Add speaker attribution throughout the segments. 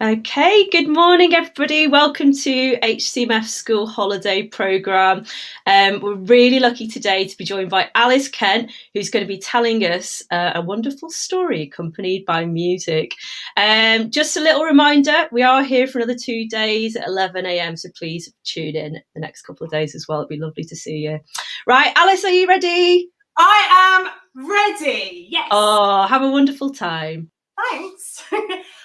Speaker 1: Okay, good morning, everybody. Welcome to hcmf School Holiday Programme. We're really lucky today to be joined by Alice Kent, who's going to be telling us a wonderful story accompanied by music. Just a little reminder, we are here for another 2 days at 11 a.m, so please tune in the next couple of days as well. It'd be lovely to see you. Right, Alice, are you ready?
Speaker 2: I am ready, yes.
Speaker 1: Oh, have a wonderful time.
Speaker 2: Thanks.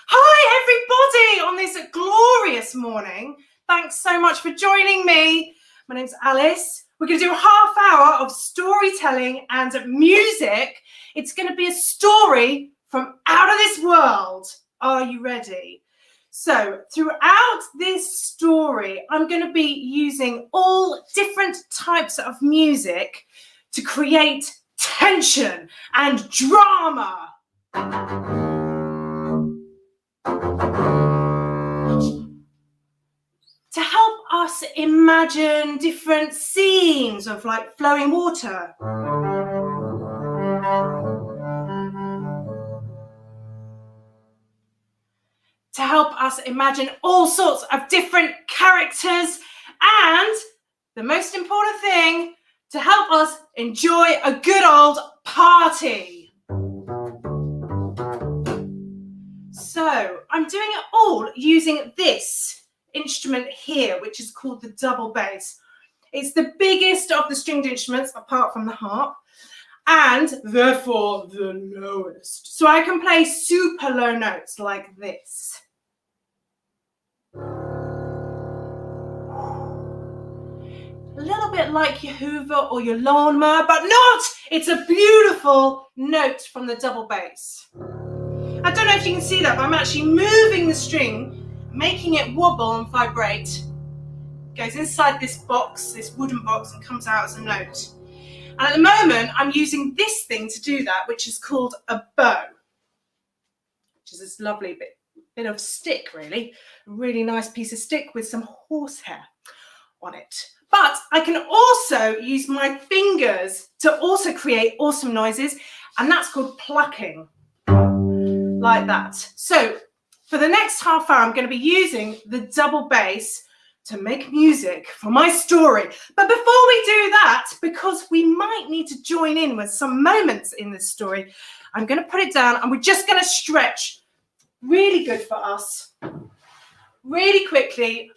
Speaker 2: Hi, everybody, on this glorious morning. Thanks so much for joining me. My name's Alice. We're going to do a half hour of storytelling and music. It's going to be a story from out of this world. Are you ready? So throughout this story, I'm going to be using all different types of music to create tension and drama. To help us imagine different scenes of like flowing water. To help us imagine all sorts of different characters, and the most important thing, to help us enjoy a good old party. So I'm doing it all using this instrument here, which is called the double bass. It's the biggest of the stringed instruments apart from the harp, and therefore the lowest. So I can play super low notes like this. A little bit like your Hoover or your lawnmower, but not! It's a beautiful note from the double bass. I don't know if you can see that, but I'm actually moving the string, making it wobble and vibrate. It goes inside this box, this wooden box, and comes out as a note. And at the moment, I'm using this thing to do that, which is called a bow, which is this lovely bit of stick, really. A really nice piece of stick with some horsehair on it. But I can also use my fingers to also create awesome noises, and that's called plucking, like that. So for the next half hour, I'm going to be using the double bass to make music for my story. But before we do that, because we might need to join in with some moments in this story, I'm going to put it down and we're just going to stretch really good for us. Really quickly,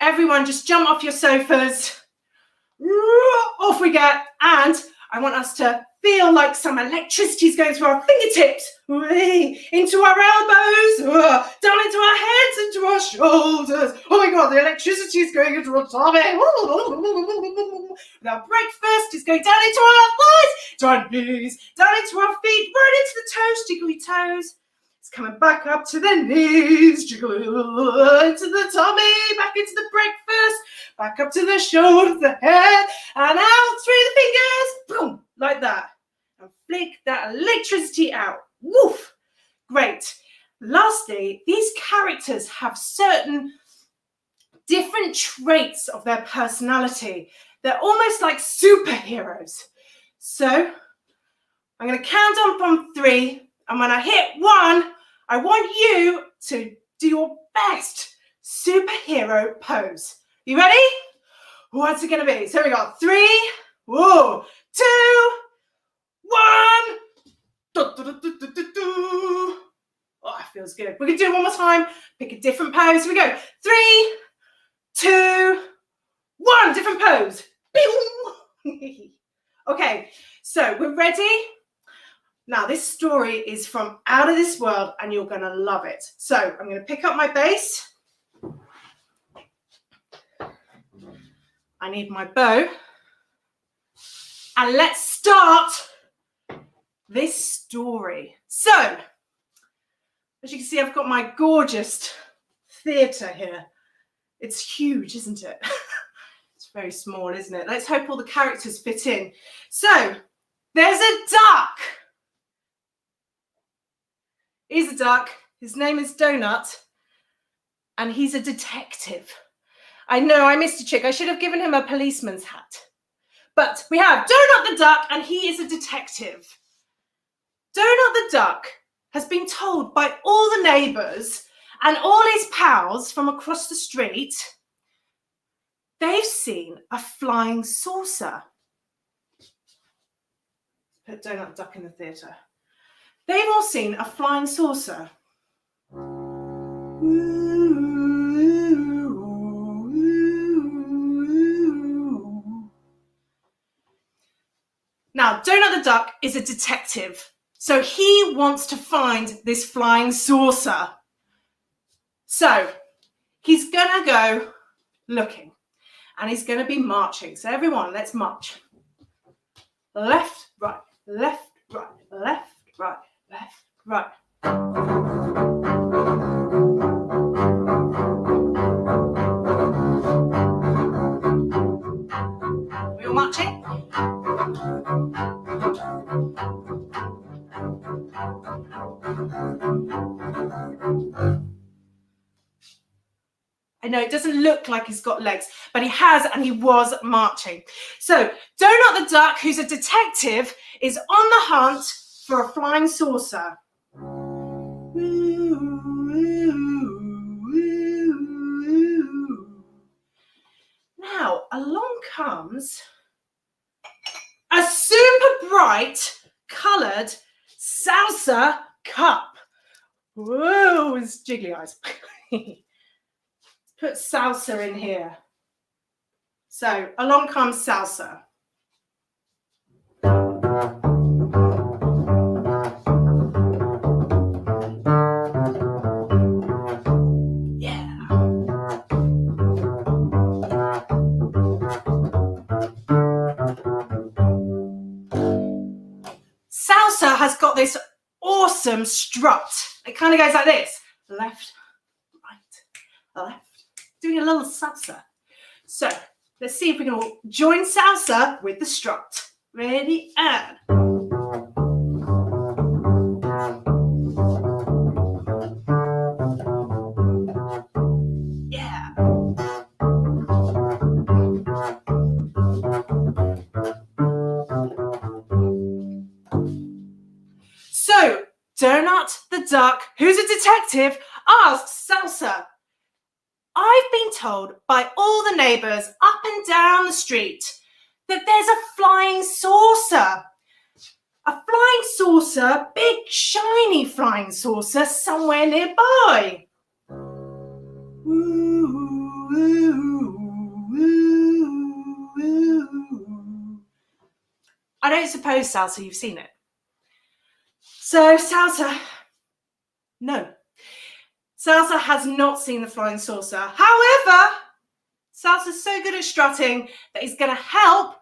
Speaker 2: everyone just jump off your sofas. Off we get. And I want us to feel like some electricity is going through our fingertips, into our elbows, down into our heads, into our shoulders. Oh my God, the electricity is going into our tummy. Our breakfast is going down into our thighs, to our knees, down into our feet, right into the toes, jiggly toes. It's coming back up to the knees, jiggle into the tummy, back into the breakfast, back up to the shoulders, the head, and out through the fingers, boom, like that. And flick that electricity out. Woof! Great. Lastly, these characters have certain different traits of their personality. They're almost like superheroes. So I'm going to count on from 3, and when I hit 1, I want you to do your best superhero pose. You ready? What's it going to be? So we got 3, 2, 1. Oh, that feels good. We're going to do it one more time. Pick a different pose. Here we go. 3, 2, 1. Different pose. Okay, so we're ready. Now, this story is from out of this world, and you're going to love it. So I'm going to pick up my bass. I need my bow. And let's start this story. So, as you can see, I've got my gorgeous theatre here. It's huge, isn't it? It's very small, isn't it? Let's hope all the characters fit in. So, there's a duck. He's a duck. His name is Donut, and he's a detective. I know, I missed a trick. I should have given him a policeman's hat. But we have Donut the duck, and he is a detective. Donut the duck has been told by all the neighbours And all his pals from across the street, they've seen a flying saucer. Put Donut Duck in the theatre. They've all seen a flying saucer. Now, Donut the Duck is a detective, so he wants to find this flying saucer. So he's gonna go looking, and he's gonna be marching. So everyone, let's march. Left, right, left, right, left, right, left, right. We all marching? I know it doesn't look like he's got legs, but he has, and he was marching. So Donut the Duck, who's a detective, is on the hunt for a flying saucer. Now, along comes a super bright coloured salsa cup. Whoa, it's jiggly eyes. Put salsa in here. So along comes salsa. Yeah. Salsa has got this awesome strut. It kind of goes like this. Left, right, left. Doing a little salsa. So let's see if we can all join salsa with the strut. Ready and. Yeah. So Donut the Duck, who's a detective, asks Salsa, I've been told by all the neighbours up and down the street that there's a flying saucer. A flying saucer, big shiny flying saucer somewhere nearby. I don't suppose, Salsa, you've seen it. So Salsa, no. Salsa has not seen the flying saucer. However, Salsa's so good at strutting that he's going to help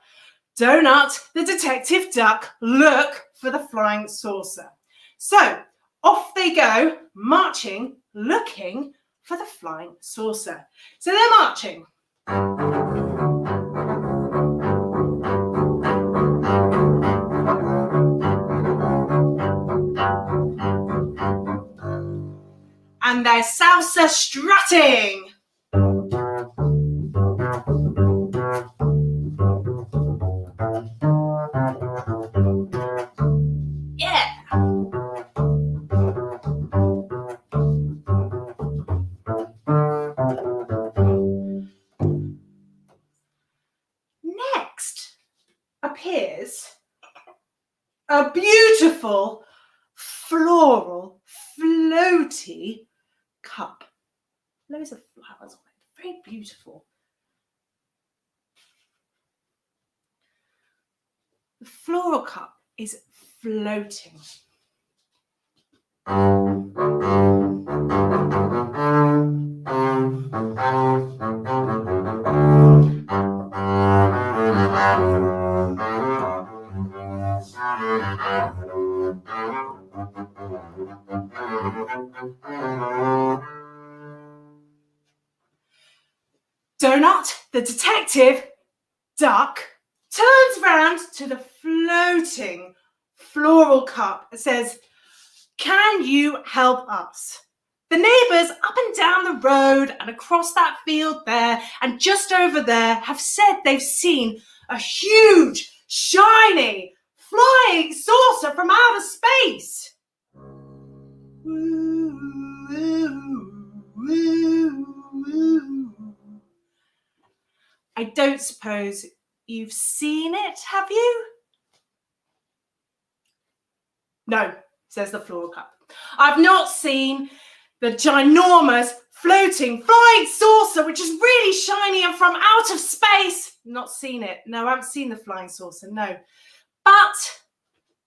Speaker 2: Donut, the detective duck, look for the flying saucer. So off they go, marching, looking for the flying saucer. So they're marching. And they're salsa strutting. Yeah. Next appears a beautiful floral floaty cup. Loads of flowers on it. Very beautiful. The floral cup is floating. Donut, the detective duck, turns round to the floating floral cup and says, can you help us? The neighbours up and down the road and across that field there and just over there have said they've seen a huge, shiny, flying saucer from outer space. I don't suppose you've seen it, have you? No, says the floral cup. I've not seen the ginormous floating flying saucer, which is really shiny and from out of space. Not seen it. No, I haven't seen the flying saucer, no. But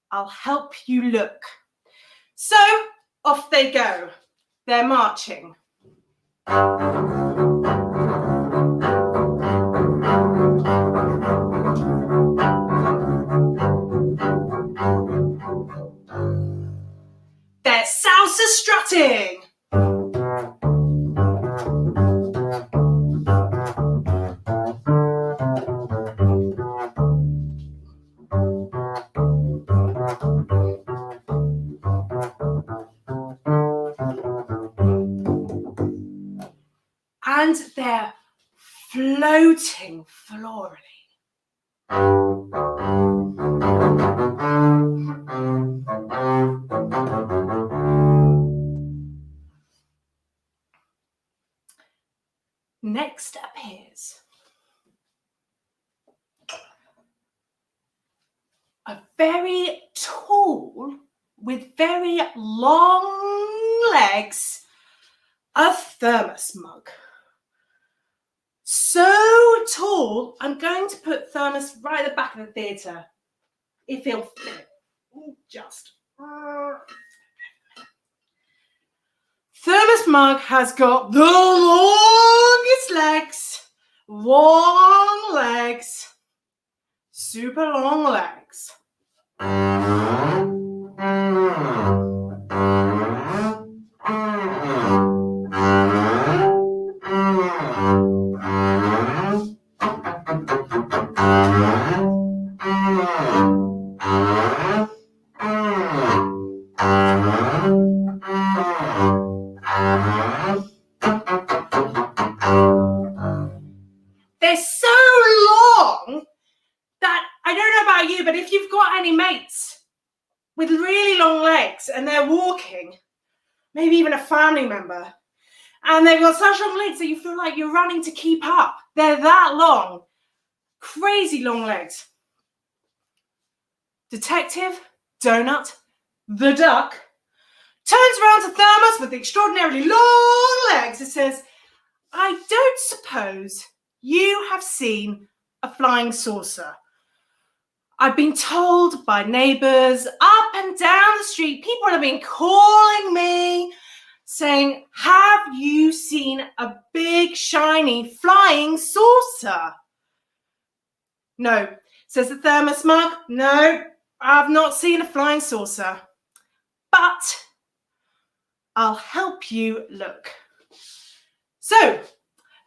Speaker 2: I'll help you look. So off they go. They're marching. They're salsa strutting. And they're floating florally. Next appears a very tall, with very long legs, a thermos mug. So tall, I'm going to put thermos right at the back of the theatre. If he'll fit. Just. Thermos mug has got the longest legs, long legs, super long legs. They're so long that I don't know about you, but if you've got any mates with really long legs and they're walking, maybe even a family member, and they've got such long legs that you feel like you're running to keep up. They're that long. Crazy long legs. Detective Donut, the duck, turns around to Thermos with the extraordinarily long legs and says, I don't suppose you have seen a flying saucer. I've been told by neighbours up and down the street, people have been calling me saying, have you seen a big, shiny, flying saucer? No, says the thermos mug. No, I've not seen a flying saucer. But I'll help you look. So,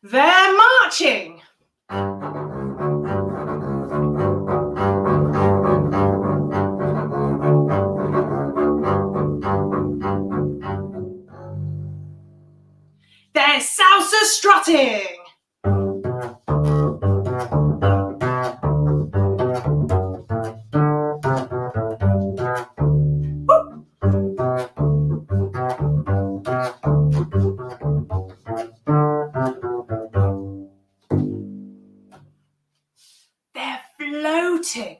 Speaker 2: they're marching. They're salsa strutting. They're floating.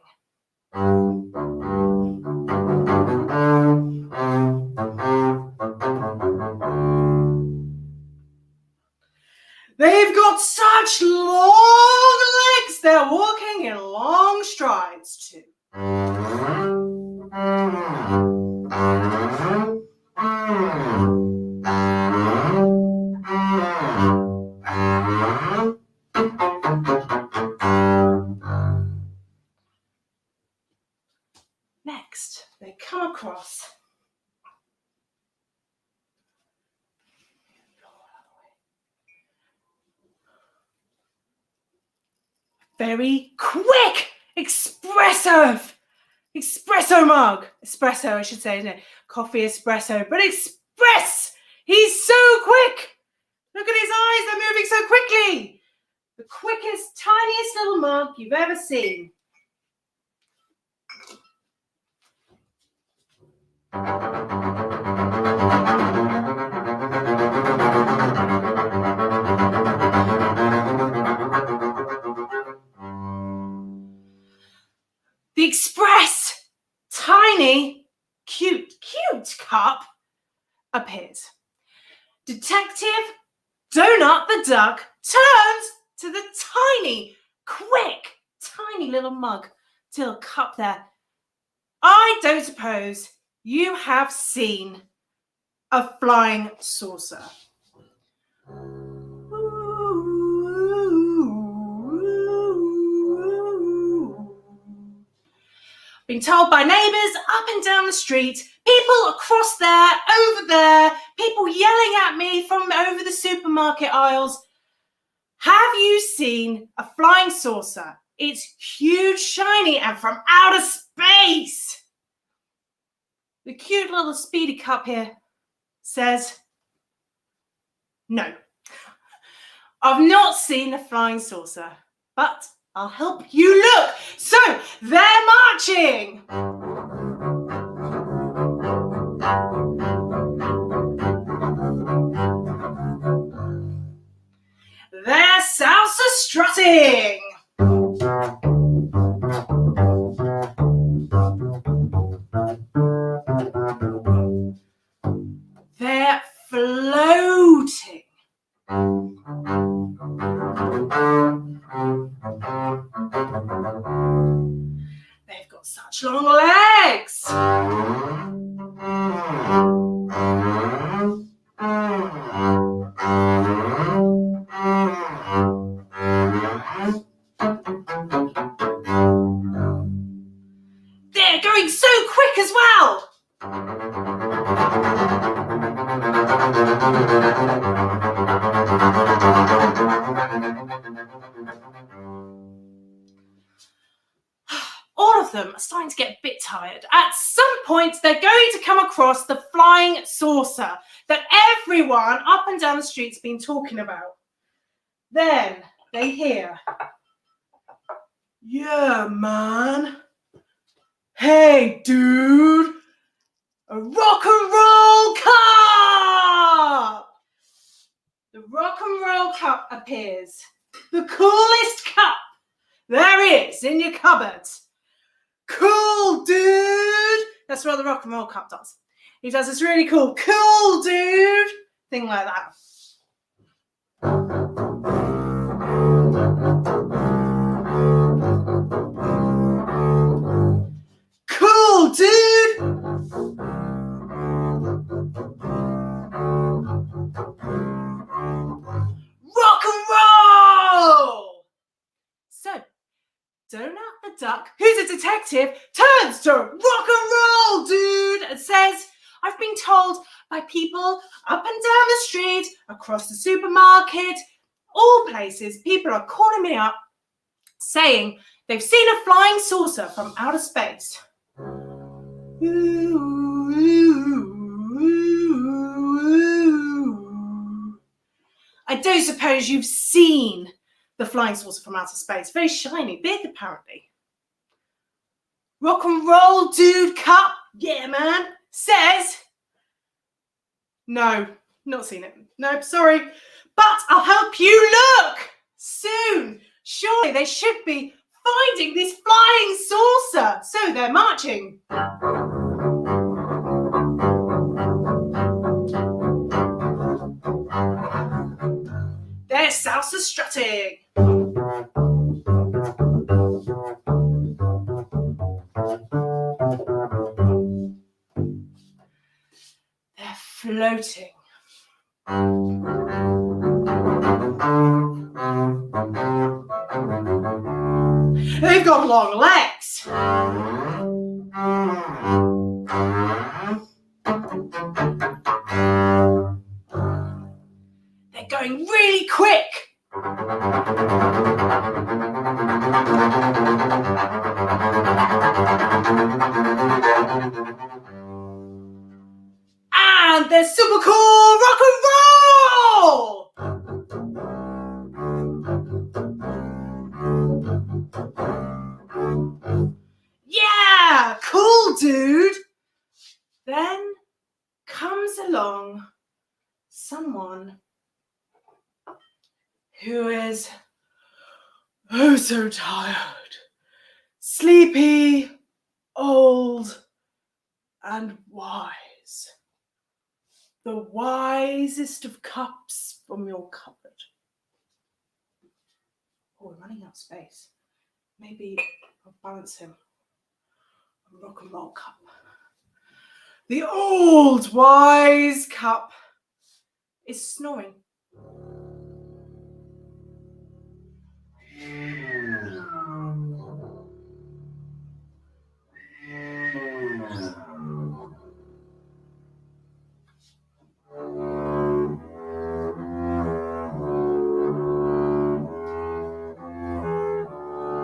Speaker 2: They've got such long legs, they're walking in long strides too. Next, they come across very quick espresso mug. Espresso, I should say, isn't it? Coffee espresso, but express. He's so quick. Look at his eyes, they're moving so quickly. The quickest, tiniest little mug you've ever seen. Detective Donut the duck turns to the tiny, quick, tiny little mug, little cup there. I don't suppose you have seen a flying saucer. Being told by neighbours up and down the street, people across there, over there, people yelling at me from over the supermarket aisles. Have you seen a flying saucer? It's huge, shiny, and from outer space. The cute little speedy cup here says, no, I've not seen a flying saucer, but I'll help you look. So they're marching. They're salsa strutting. They're floating. They've got such long legs. They're going so quick as well. All of them are starting to get a bit tired. At some point, they're going to come across the flying saucer that everyone up and down the street's been talking about. Then they hear, yeah, man. Hey, dude. A rock and roll cup! The rock and roll cup appears. The coolest cup there is in your cupboard. Cool, dude! That's what the rock and roll cup does. He does this really cool dude thing like that. Cool, dude! Rock and roll! So, Donut the duck, who's a detective, turns to rock and roll, dude, and says, I've been told by people up and down the street, across the supermarket, all places, people are calling me up saying they've seen a flying saucer from outer space. I don't suppose you've seen the flying saucer from outer space. Very shiny, big apparently. Rock and roll dude cup, yeah man, says, no, not seen it. Nope, sorry. But I'll help you look soon. Surely they should be finding this flying saucer. So they're marching. They're salsa strutting. They're floating. They've got long legs. They're going really quick. And they're super cool rock and roll. Yeah, cool dude. Then comes along someone who is oh so tired, sleepy, old, and wise. the wisest of cups from your cupboard. Oh, we're running out of space. Maybe I'll balance him. A rock and roll cup. The old wise cup is snoring.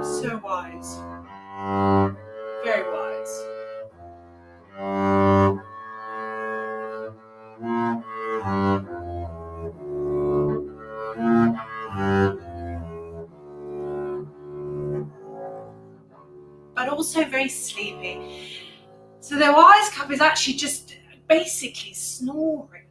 Speaker 2: So wise. Very wise. But also very sleepy. So the wise cup is actually just basically snoring.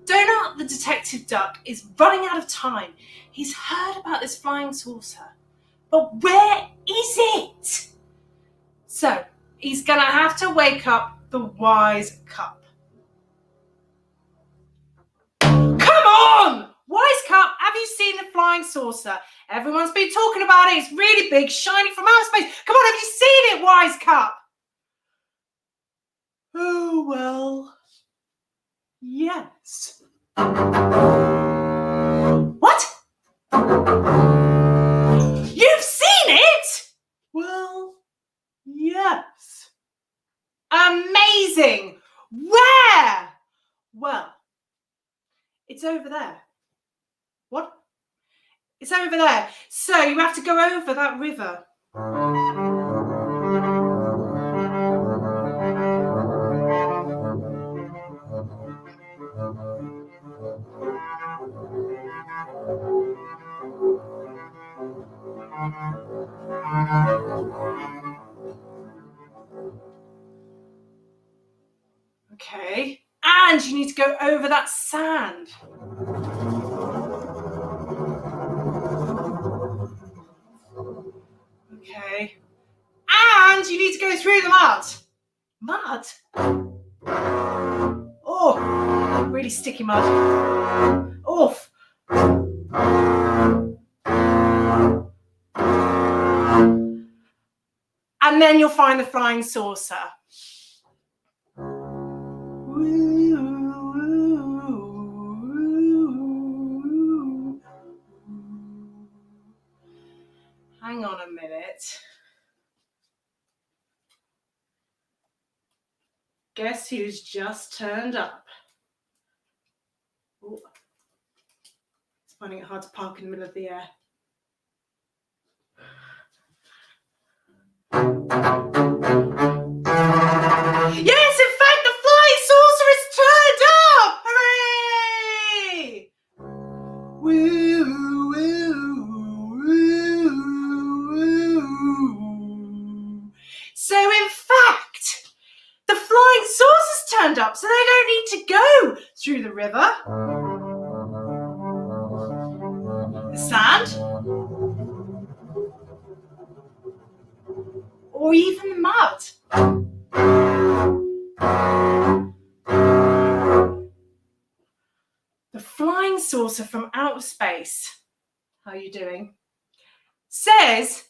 Speaker 2: Donut the detective duck is running out of time. He's heard about this flying saucer, but where is it? So he's gonna have to wake up the wise cup. Come on! Wise cup, have you seen the flying saucer? Everyone's been talking about it. It's really big, shiny from outer space. Come on, have you seen it, wise cup? Oh, well, yes. What? You've seen it? Well, yes. Amazing. Where? Well, it's over there. What? It's over there. So you have to go over that river. Okay. And you need to go over that sand. Okay. And you need to go through the mud. Mud? Oh, really sticky mud. Oof. And then you'll find the flying saucer. Hang on a minute. Guess who's just turned up? Oh, it's finding it hard to park in the middle of the air. Yes, in fact, the flying saucer is turned up! Hooray! Woo, woo, woo, woo. So, in fact, the flying saucer's turned up, so they don't need to go through the river, the sand, or even the mud. The flying saucer from outer space, how are you doing, says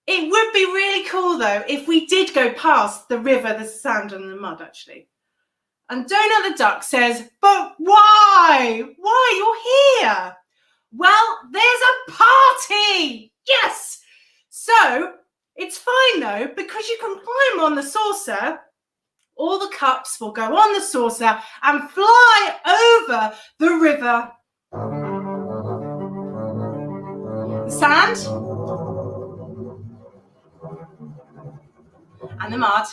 Speaker 2: it would be really cool though if we did go past the river, the sand and the mud actually. And Donut the duck says, but why? Why? You're here. Well, there's a party. Yes. So it's fine though, because you can climb on the saucer. All the cups will go on the saucer and fly over the river. The sand and the mud.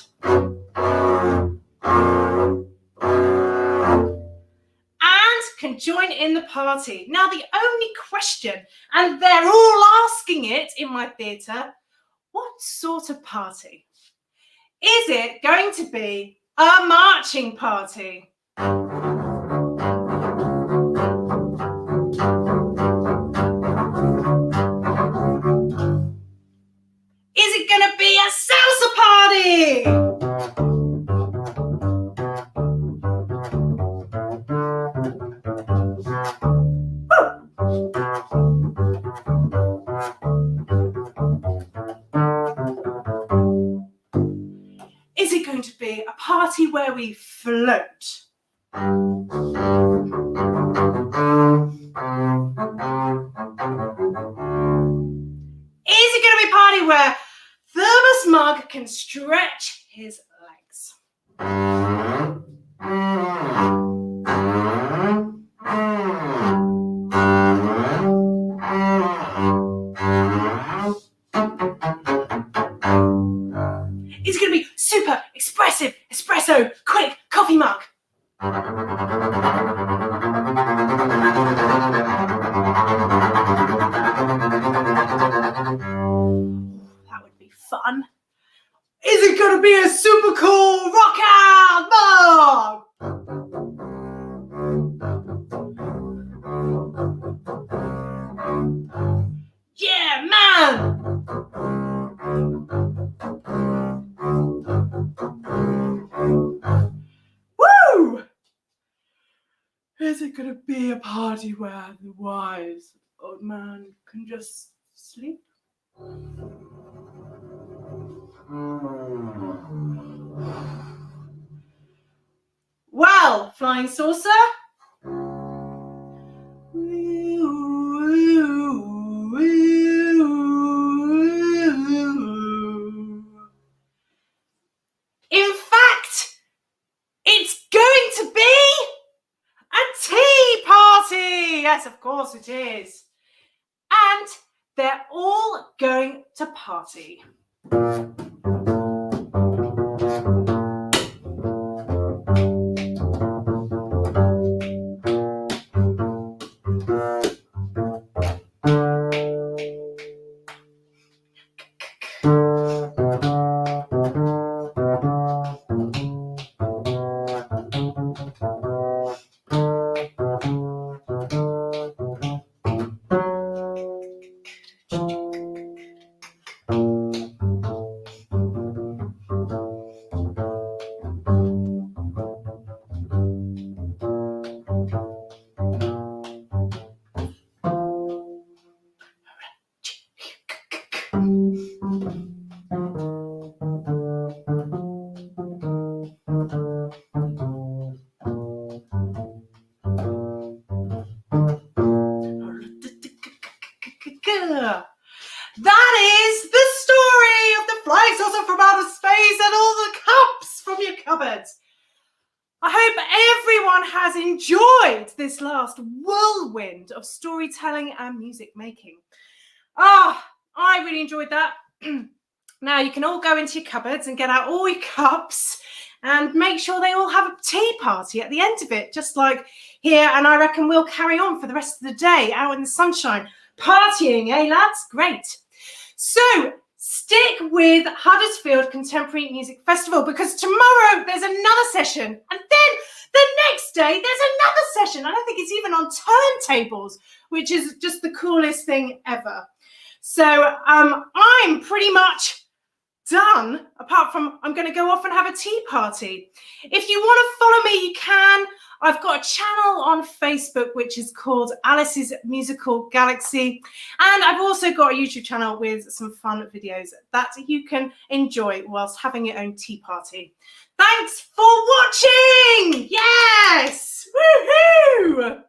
Speaker 2: And can join in the party. Now the only question, and they're all asking it in my theatre, what sort of party? Is it going to be a marching party? Is it going to be a party where we float? Is it going to be a party where Thermos Mug can stretch his legs? Is it going to be super expressive espresso quick coffee mug? That would be fun. Is it going to be a super cool rock out mug? Yeah, man! Woo! Is it going to be a party where the wise old man can just sleep? Well, flying saucer. In fact, it's going to be a tea party. Yes, of course it is. And they're all going to party. That is the story of the flying saucer from outer space and all the cups from your cupboards. I hope everyone has enjoyed this last whirlwind of storytelling and music making. I really enjoyed that. Now you can all go into your cupboards and get out all your cups and make sure they all have a tea party at the end of it, just like here. And I reckon we'll carry on for the rest of the day out in the sunshine, partying, eh lads? Great. So stick with Huddersfield Contemporary Music Festival, because tomorrow there's another session, and then the next day there's another session. I don't think it's even on turntables, which is just the coolest thing ever. So I'm pretty much done, apart from I'm going to go off and have a tea party. If you want to follow me, you can. I've got a channel on Facebook which is called Alice's Musical Galaxy, and I've also got a YouTube channel with some fun videos that you can enjoy whilst having your own tea party. Thanks for watching! Yes! Woohoo!